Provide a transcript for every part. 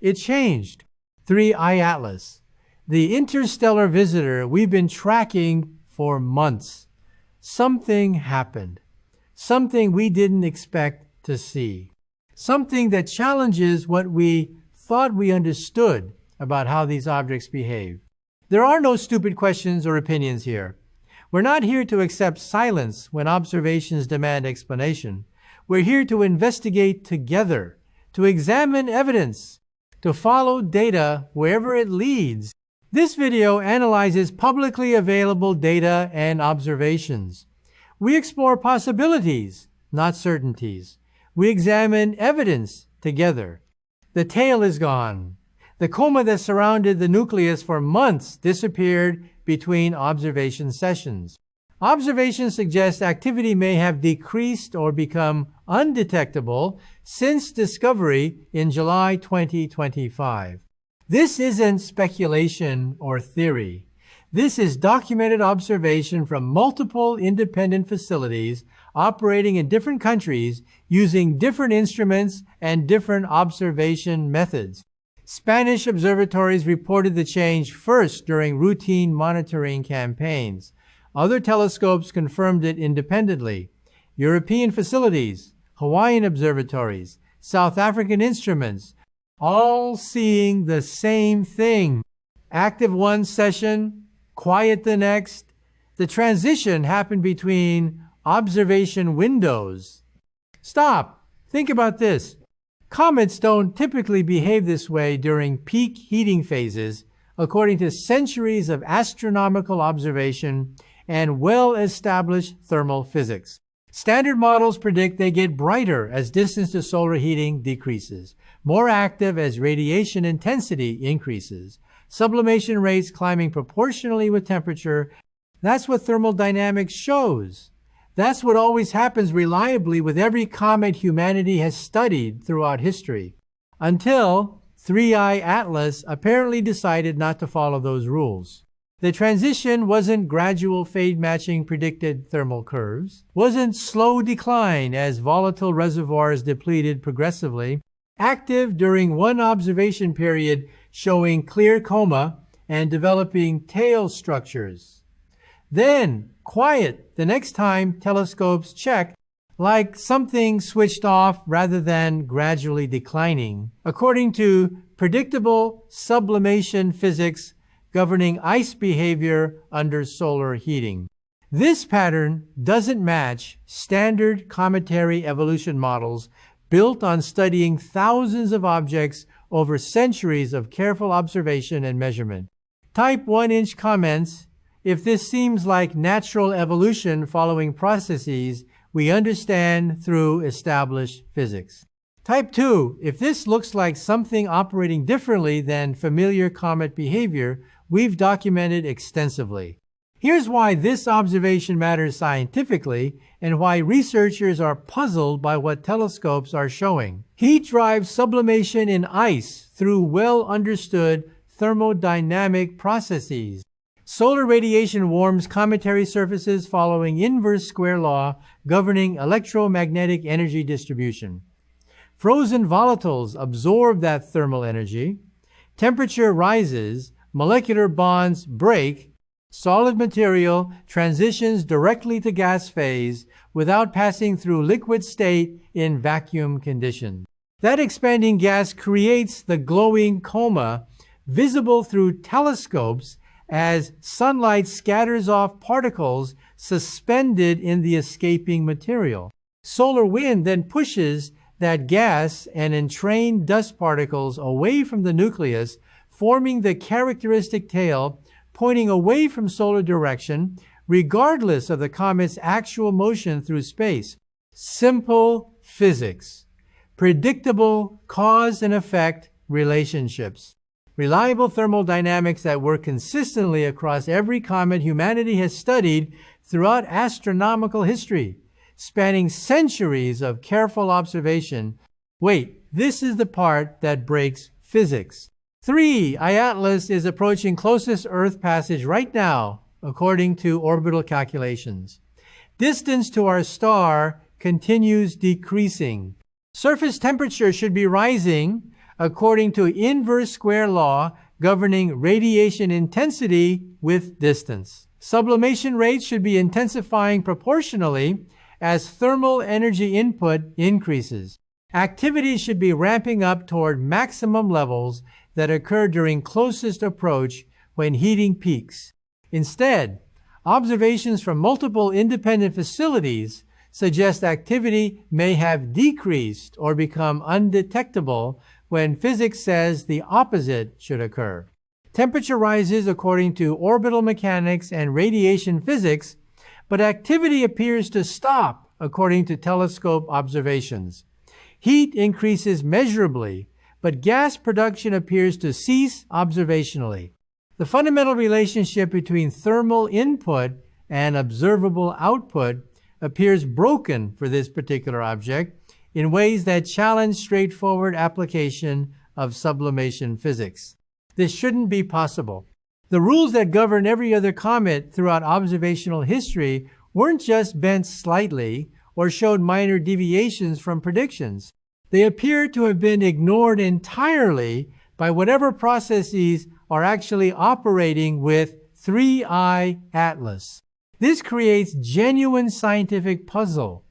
It changed. 3I Atlas, the interstellar visitor we've been tracking for months. Something happened. Something we didn't expect to see. Something that challenges what we thought we understood about how these objects behave. There are no stupid questions or opinions here. We're not here to accept silence when observations demand explanation. We're here to investigate together, to examine evidence, to follow data wherever it leads. This video analyzes publicly available data and observations. We explore possibilities, not certainties. We examine evidence together. The tail is gone. The coma that surrounded the nucleus for months disappeared between observation sessions. Observations suggest activity may have decreased or become undetectable since discovery in July 2025. This isn't speculation or theory. This is documented observation from multiple independent facilities operating in different countries using different instruments and different observation methods. Spanish observatories reported the change first during routine monitoring campaigns. Other telescopes confirmed it independently. European facilities, Hawaiian observatories, South African instruments, all seeing the same thing. Active one session, quiet the next. The transition happened between observation windows. Stop. Think about this. Comets don't typically behave this way during peak heating phases, according to centuries of astronomical observation and well-established thermal physics. Standard models predict they get brighter as distance to solar heating decreases, more active as radiation intensity increases, sublimation rates climbing proportionally with temperature. That's what thermodynamics shows. That's what always happens reliably with every comet humanity has studied throughout history, until 3I Atlas apparently decided not to follow those rules. The transition wasn't gradual fade matching predicted thermal curves, wasn't slow decline as volatile reservoirs depleted progressively, active during one observation period showing clear coma and developing tail structures. Then quiet the next time telescopes check, like something switched off rather than gradually declining, according to predictable sublimation physics governing ice behavior under solar heating. This pattern doesn't match standard cometary evolution models built on studying thousands of objects over centuries of careful observation and measurement. Type 1-inch comments: if this seems like natural evolution following processes we understand through established physics. Type 2, if this looks like something operating differently than familiar comet behavior we've documented extensively. Here's why this observation matters scientifically and why researchers are puzzled by what telescopes are showing. Heat drives sublimation in ice through well-understood thermodynamic processes. Solar radiation warms cometary surfaces following inverse square law governing electromagnetic energy distribution. Frozen volatiles absorb that thermal energy. Temperature rises, molecular bonds break, solid material transitions directly to gas phase without passing through liquid state in vacuum conditions. That expanding gas creates the glowing coma visible through telescopes as sunlight scatters off particles suspended in the escaping material. Solar wind then pushes that gas and entrained dust particles away from the nucleus, forming the characteristic tail pointing away from solar direction, regardless of the comet's actual motion through space. Simple physics. Predictable cause and effect relationships. Reliable thermodynamics that work consistently across every comet humanity has studied throughout astronomical history, spanning centuries of careful observation. Wait, this is the part that breaks physics. 3I Atlas is approaching closest Earth passage right now, according to orbital calculations. Distance to our star continues decreasing. Surface temperature should be rising according to inverse square law governing radiation intensity with distance. Sublimation rates should be intensifying proportionally as thermal energy input increases. Activity should be ramping up toward maximum levels that occur during closest approach when heating peaks. Instead, observations from multiple independent facilities suggest activity may have decreased or become undetectable when physics says the opposite should occur. Temperature rises according to orbital mechanics and radiation physics, but activity appears to stop according to telescope observations. Heat increases measurably, but gas production appears to cease observationally. The fundamental relationship between thermal input and observable output appears broken for this particular object in ways that challenge straightforward application of sublimation physics. This shouldn't be possible. The rules that govern every other comet throughout observational history weren't just bent slightly or showed minor deviations from predictions. They appear to have been ignored entirely by whatever processes are actually operating with 3I Atlas. This creates genuine scientific puzzle.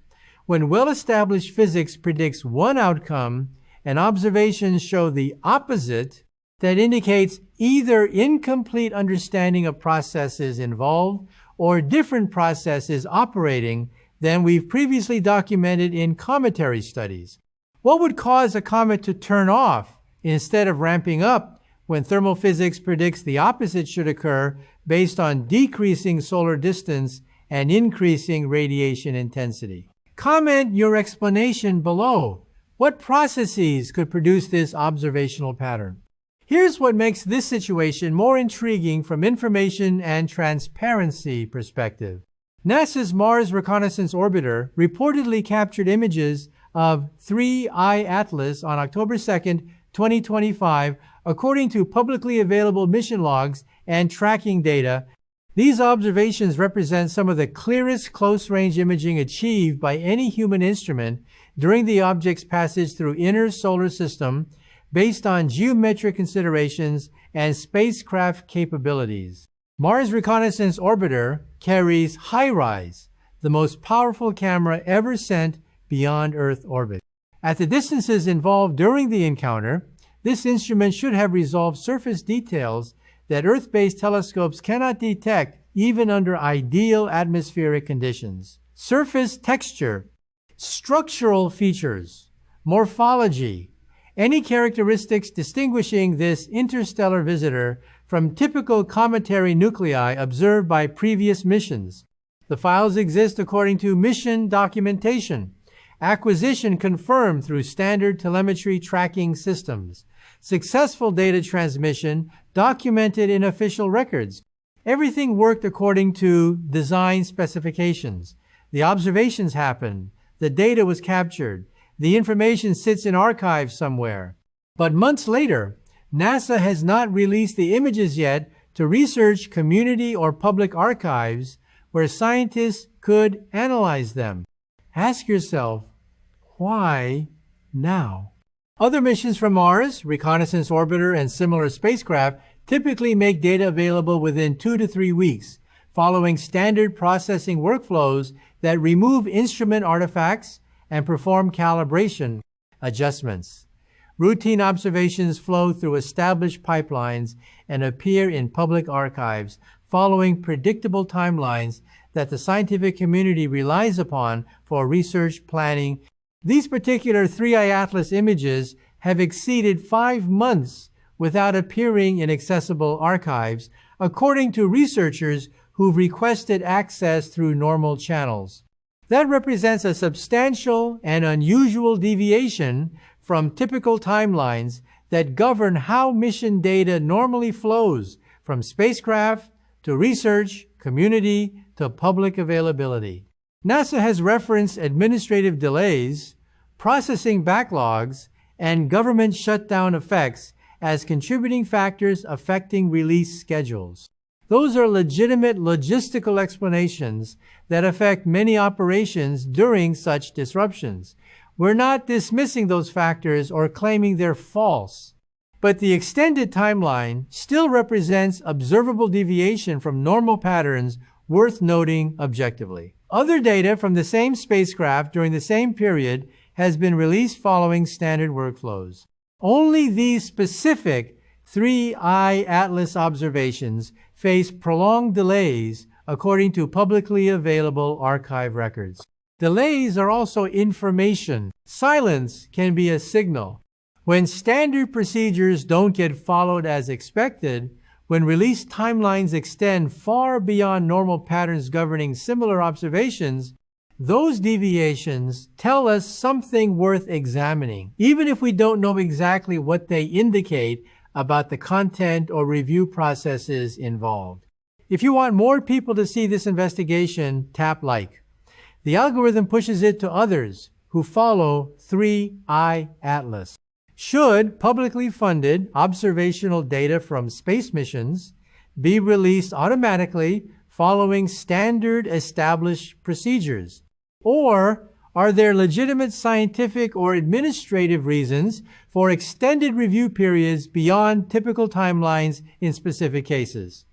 When well-established physics predicts one outcome and observations show the opposite, that indicates either incomplete understanding of processes involved or different processes operating than we've previously documented in cometary studies. What would cause a comet to turn off instead of ramping up when thermal physics predicts the opposite should occur based on decreasing solar distance and increasing radiation intensity? Comment your explanation below. What processes could produce this observational pattern? Here's what makes this situation more intriguing from information and transparency perspective. NASA's Mars Reconnaissance Orbiter reportedly captured images of 3I Atlas on October 2, 2025, according to publicly available mission logs and tracking data. These observations represent some of the clearest close-range imaging achieved by any human instrument during the object's passage through inner solar system based on geometric considerations and spacecraft capabilities. Mars Reconnaissance Orbiter carries HiRISE, the most powerful camera ever sent beyond Earth orbit. At the distances involved during the encounter, this instrument should have resolved surface details that Earth-based telescopes cannot detect even under ideal atmospheric conditions. Surface texture, structural features, morphology, any characteristics distinguishing this interstellar visitor from typical cometary nuclei observed by previous missions. The files exist according to mission documentation, acquisition confirmed through standard telemetry tracking systems, successful data transmission documented in official records. Everything worked according to design specifications. The observations happened. The data was captured. The information sits in archives somewhere. But months later, NASA has not released the images yet to research community or public archives where scientists could analyze them. Ask yourself, why now? Other missions from Mars, Reconnaissance Orbiter, and similar spacecraft typically make data available within 2 to 3 weeks, following standard processing workflows that remove instrument artifacts and perform calibration adjustments. Routine observations flow through established pipelines and appear in public archives, following predictable timelines that the scientific community relies upon for research planning. These particular 3I Atlas images have exceeded 5 months without appearing in accessible archives, according to researchers who've requested access through normal channels. That represents a substantial and unusual deviation from typical timelines that govern how mission data normally flows from spacecraft to research, community, to public availability. NASA has referenced administrative delays, processing backlogs, and government shutdown effects as contributing factors affecting release schedules. Those are legitimate logistical explanations that affect many operations during such disruptions. We're not dismissing those factors or claiming they're false. But the extended timeline still represents observable deviation from normal patterns worth noting objectively. Other data from the same spacecraft during the same period has been released following standard workflows. Only these specific 3I Atlas observations face prolonged delays according to publicly available archive records. Delays are also information. Silence can be a signal. When standard procedures don't get followed as expected, when release timelines extend far beyond normal patterns governing similar observations, those deviations tell us something worth examining, even if we don't know exactly what they indicate about the content or review processes involved. If you want more people to see this investigation, tap like. The algorithm pushes it to others who follow 3I Atlas. Should publicly funded observational data from space missions be released automatically following standard established procedures? Or are there legitimate scientific or administrative reasons for extended review periods beyond typical timelines in specific cases?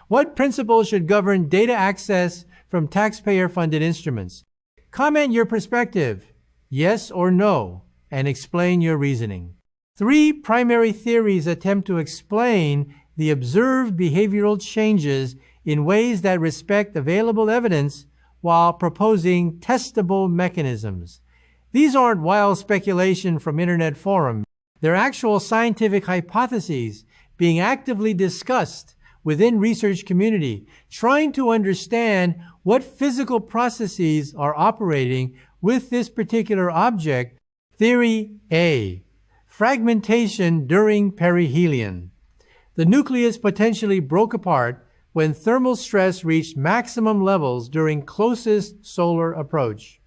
What principles should govern data access from taxpayer-funded instruments? Comment your perspective, yes or no, and explain your reasoning. 3 primary theories attempt to explain the observed behavioral changes in ways that respect available evidence while proposing testable mechanisms. These aren't wild speculation from internet forums. They're actual scientific hypotheses being actively discussed within research community, trying to understand what physical processes are operating with this particular object. Theory A. Fragmentation during perihelion. The nucleus potentially broke apart when thermal stress reached maximum levels during closest solar approach.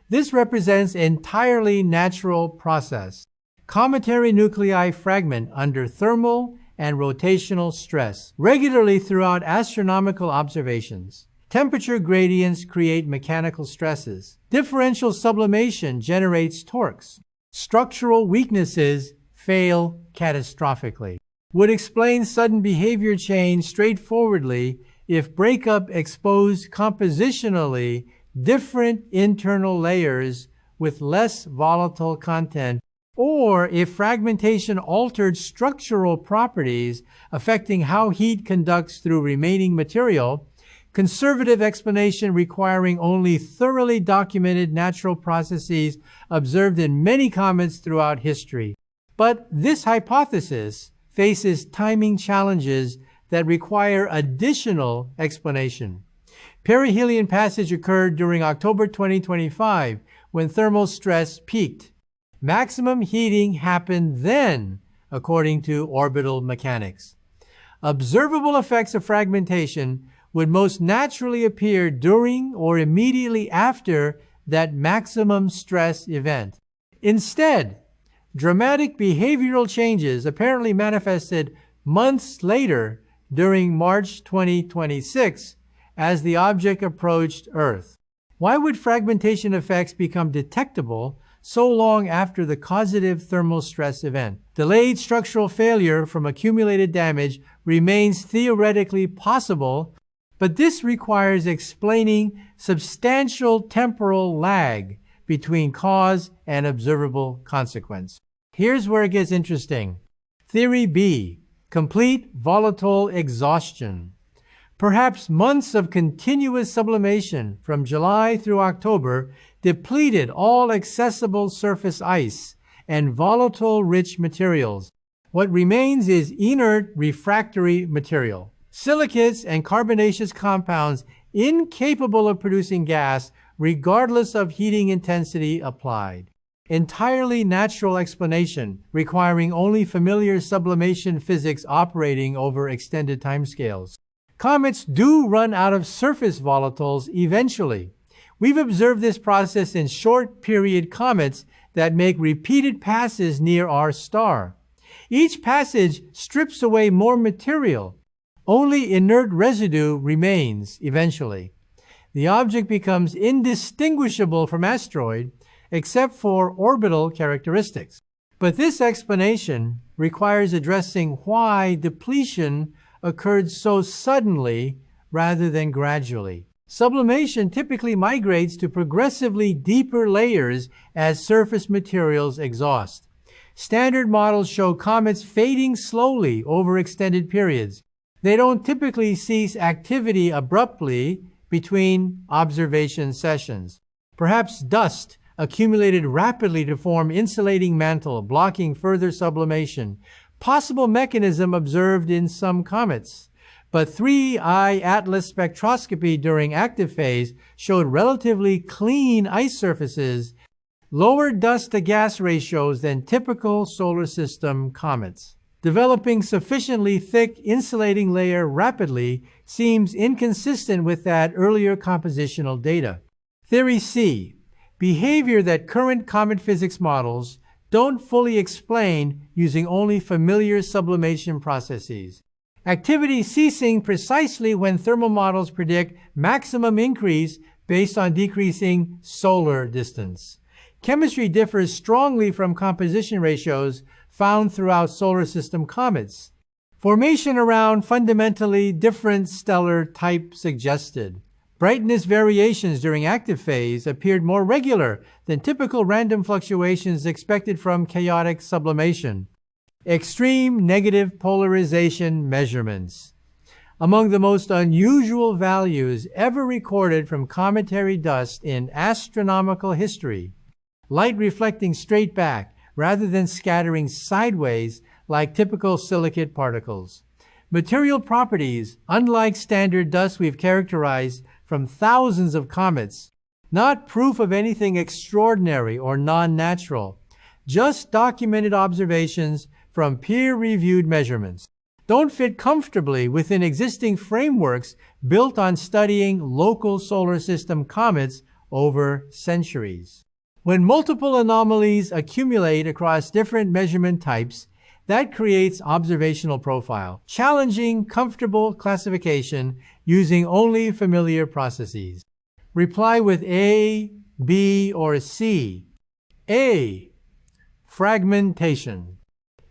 This represents an entirely natural process. Cometary nuclei fragment under thermal and rotational stress regularly throughout astronomical observations. Temperature gradients create mechanical stresses. Differential sublimation generates torques. Structural weaknesses fail catastrophically. Would explain sudden behavior change straightforwardly if breakup exposed compositionally different internal layers with less volatile content, or if fragmentation altered structural properties affecting how heat conducts through remaining material. Conservative explanation requiring only thoroughly documented natural processes observed in many comets throughout history. But this hypothesis faces timing challenges that require additional explanation. Perihelion passage occurred during October 2025 when thermal stress peaked. Maximum heating happened then, according to orbital mechanics. Observable effects of fragmentation would most naturally appear during or immediately after that maximum stress event. Instead, dramatic behavioral changes apparently manifested months later during March 2026 as the object approached Earth. Why would fragmentation effects become detectable so long after the causative thermal stress event? Delayed structural failure from accumulated damage remains theoretically possible, but this requires explaining substantial temporal lag between cause and observable consequence. Here's where it gets interesting. Theory B. Complete volatile exhaustion. Perhaps months of continuous sublimation from July through October depleted all accessible surface ice and volatile-rich materials. What remains is inert refractory material. Silicates and carbonaceous compounds incapable of producing gas regardless of heating intensity applied. Entirely natural explanation requiring only familiar sublimation physics operating over extended timescales. Comets do run out of surface volatiles eventually. We've observed this process in short-period comets that make repeated passes near our star. Each passage strips away more material. Only inert residue remains eventually. The object becomes indistinguishable from asteroid except for orbital characteristics. But this explanation requires addressing why depletion occurred so suddenly rather than gradually. Sublimation typically migrates to progressively deeper layers as surface materials exhaust. Standard models show comets fading slowly over extended periods. They don't typically cease activity abruptly between observation sessions. Perhaps dust accumulated rapidly to form insulating mantle, blocking further sublimation. Possible mechanism observed in some comets. But 3I Atlas spectroscopy during active phase showed relatively clean ice surfaces, lower dust-to-gas ratios than typical solar system comets. Developing sufficiently thick insulating layer rapidly seems inconsistent with that earlier compositional data. Theory C. Behavior that current comet physics models don't fully explain using only familiar sublimation processes. Activity ceasing precisely when thermal models predict maximum increase based on decreasing solar distance. Chemistry differs strongly from composition ratios found throughout solar system comets. Formation around fundamentally different stellar type suggested. Brightness variations during active phase appeared more regular than typical random fluctuations expected from chaotic sublimation. Extreme negative polarization measurements. Among the most unusual values ever recorded from cometary dust in astronomical history. Light reflecting straight back rather than scattering sideways like typical silicate particles. Material properties, unlike standard dust we've characterized from thousands of comets, not proof of anything extraordinary or non-natural, just documented observations from peer-reviewed measurements. Don't fit comfortably within existing frameworks built on studying local solar system comets over centuries. When multiple anomalies accumulate across different measurement types, that creates observational profile, challenging comfortable classification using only familiar processes. Reply with A, B, or C. A. Fragmentation.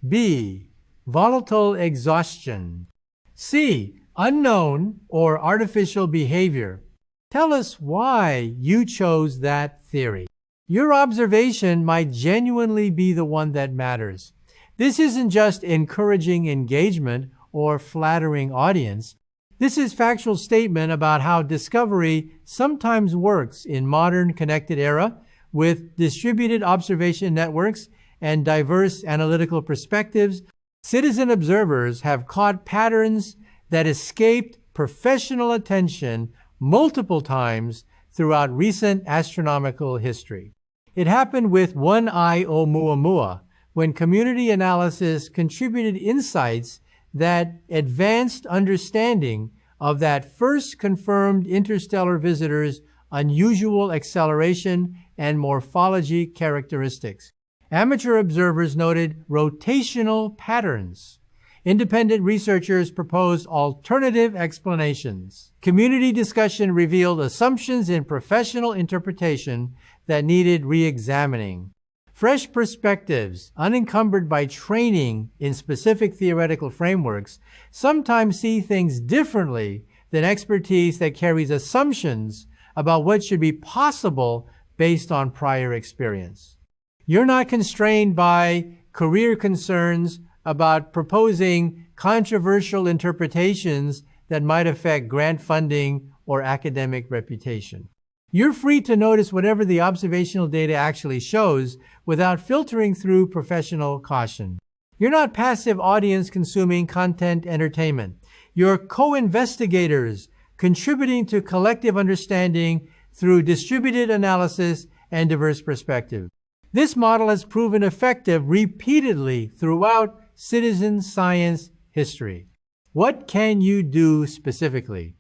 B. Volatile exhaustion. C. Unknown or artificial behavior. Tell us why you chose that theory. Your observation might genuinely be the one that matters. This isn't just encouraging engagement or flattering audience. This is factual statement about how discovery sometimes works in modern connected era with distributed observation networks and diverse analytical perspectives. Citizen observers have caught patterns that escaped professional attention multiple times throughout recent astronomical history. It happened with 1I Oumuamua, when community analysis contributed insights that advanced understanding of that first confirmed interstellar visitor's unusual acceleration and morphology characteristics. Amateur observers noted rotational patterns. Independent researchers proposed alternative explanations. Community discussion revealed assumptions in professional interpretation that needed re-examining. Fresh perspectives, unencumbered by training in specific theoretical frameworks, sometimes see things differently than expertise that carries assumptions about what should be possible based on prior experience. You're not constrained by career concerns about proposing controversial interpretations that might affect grant funding or academic reputation. You're free to notice whatever the observational data actually shows without filtering through professional caution. You're not passive audience consuming content entertainment. You're co-investigators contributing to collective understanding through distributed analysis and diverse perspective. This model has proven effective repeatedly throughout citizen science history. What can you do specifically?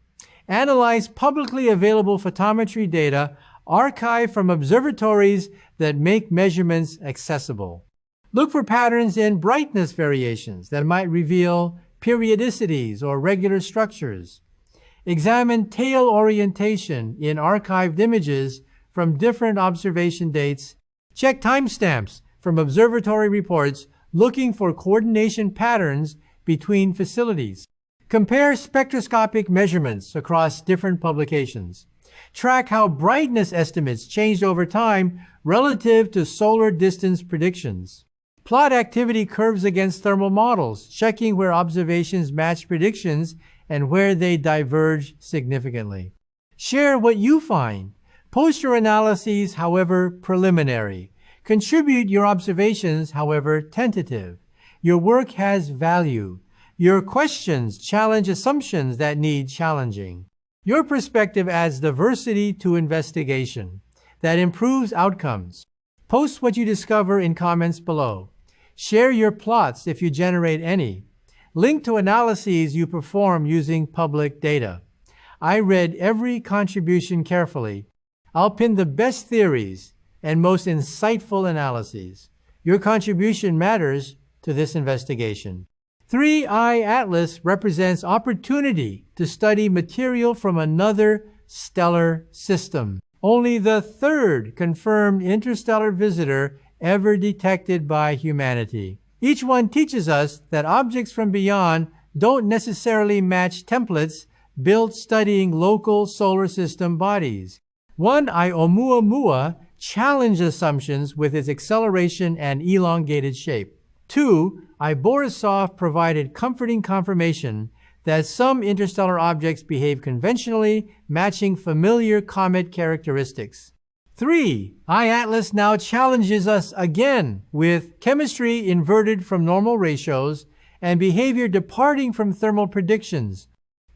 Analyze publicly available photometry data archived from observatories that make measurements accessible. Look for patterns in brightness variations that might reveal periodicities or regular structures. Examine tail orientation in archived images from different observation dates Check timestamps from observatory reports looking for coordination patterns between facilities. Compare spectroscopic measurements across different publications. Track how brightness estimates changed over time relative to solar distance predictions. Plot activity curves against thermal models, checking where observations match predictions and where they diverge significantly. Share what you find. Post your analyses, however preliminary. Contribute your observations, however tentative. Your work has value. Your questions challenge assumptions that need challenging. Your perspective adds diversity to investigation that improves outcomes. Post what you discover in comments below. Share your plots if you generate any. Link to analyses you perform using public data. I read every contribution carefully. I'll pin the best theories and most insightful analyses. Your contribution matters to this investigation. 3I Atlas represents opportunity to study material from another stellar system. Only the third confirmed interstellar visitor ever detected by humanity. Each one teaches us that objects from beyond don't necessarily match templates built studying local solar system bodies. 1I Oumuamua challenged assumptions with its acceleration and elongated shape. 2I Borisov provided comforting confirmation that some interstellar objects behave conventionally, matching familiar comet characteristics. 3I Atlas now challenges us again with chemistry inverted from normal ratios and behavior departing from thermal predictions.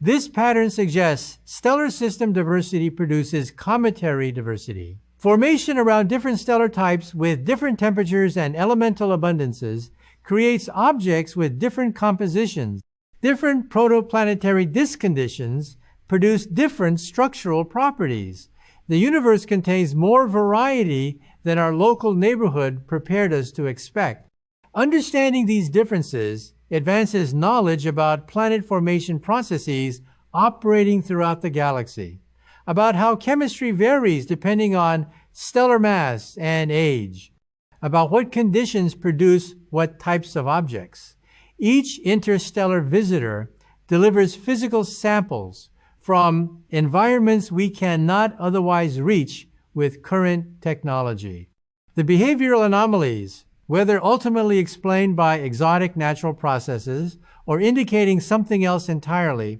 This pattern suggests stellar system diversity produces cometary diversity. Formation around different stellar types with different temperatures and elemental abundances creates objects with different compositions. Different protoplanetary disk conditions produce different structural properties. The universe contains more variety than our local neighborhood prepared us to expect. Understanding these differences advances knowledge about planet formation processes operating throughout the galaxy, about how chemistry varies depending on stellar mass and age, about what conditions produce what types of objects. Each interstellar visitor delivers physical samples from environments we cannot otherwise reach with current technology. The behavioral anomalies, whether ultimately explained by exotic natural processes or indicating something else entirely,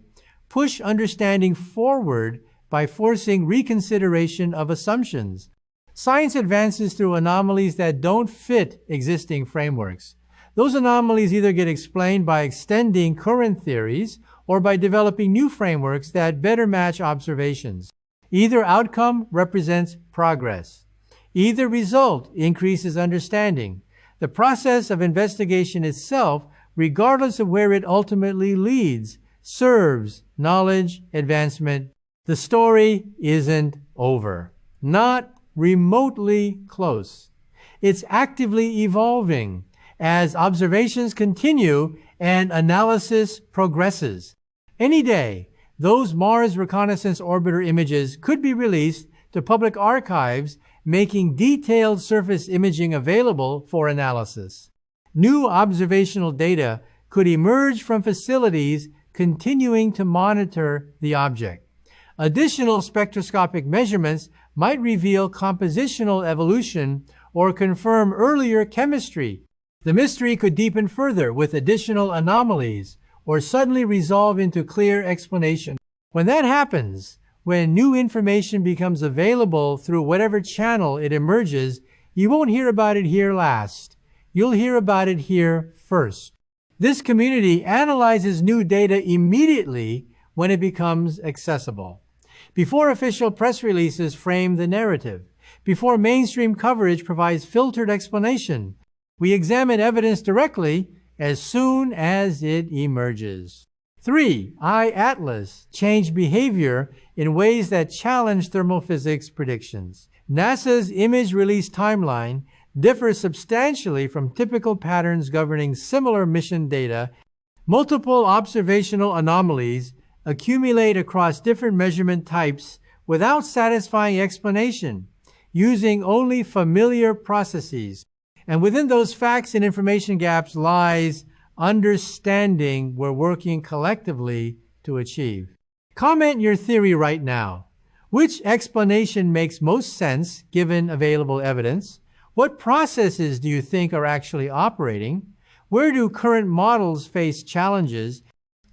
push understanding forward by forcing reconsideration of assumptions. Science advances through anomalies that don't fit existing frameworks. Those anomalies either get explained by extending current theories or by developing new frameworks that better match observations. Either outcome represents progress. Either result increases understanding. The process of investigation itself, regardless of where it ultimately leads, serves knowledge advancement. The story isn't over. Not remotely close. It's actively evolving as observations continue and analysis progresses. Any day, those Mars Reconnaissance Orbiter images could be released to public archives, making detailed surface imaging available for analysis. New observational data could emerge from facilities continuing to monitor the object. Additional spectroscopic measurements might reveal compositional evolution or confirm earlier chemistry. The mystery could deepen further with additional anomalies or suddenly resolve into clear explanation. When that happens, when new information becomes available through whatever channel it emerges, you won't hear about it here last. You'll hear about it here first. This community analyzes new data immediately when it becomes accessible. Before official press releases frame the narrative, before mainstream coverage provides filtered explanation, we examine evidence directly as soon as it emerges. 3I Atlas changed behavior in ways that challenge thermal physics predictions. NASA's image release timeline differs substantially from typical patterns governing similar mission data. Multiple observational anomalies accumulate across different measurement types without satisfying explanation. using only familiar processes. And within those facts and information gaps lies understanding we're working collectively to achieve. Comment your theory right now. Which explanation makes most sense given available evidence? What processes do you think are actually operating? Where do current models face challenges?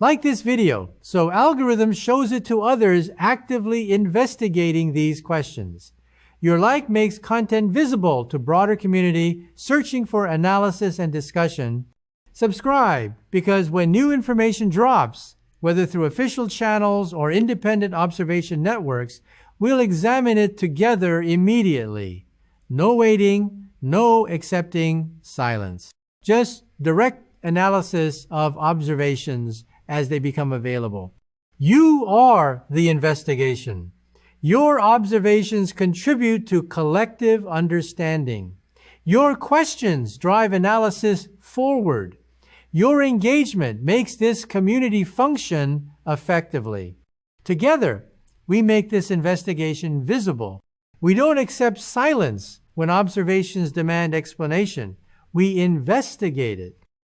Like this video, so algorithm shows it to others actively investigating these questions. Your like makes content visible to broader community searching for analysis and discussion. Subscribe, because when new information drops, whether through official channels or independent observation networks, we'll examine it together immediately. No waiting, no accepting silence. Just direct analysis of observations as they become available. You are the investigation. Your observations contribute to collective understanding. Your questions drive analysis forward. Your engagement makes this community function effectively. Together, we make this investigation visible. We don't accept silence when observations demand explanation. We investigate it.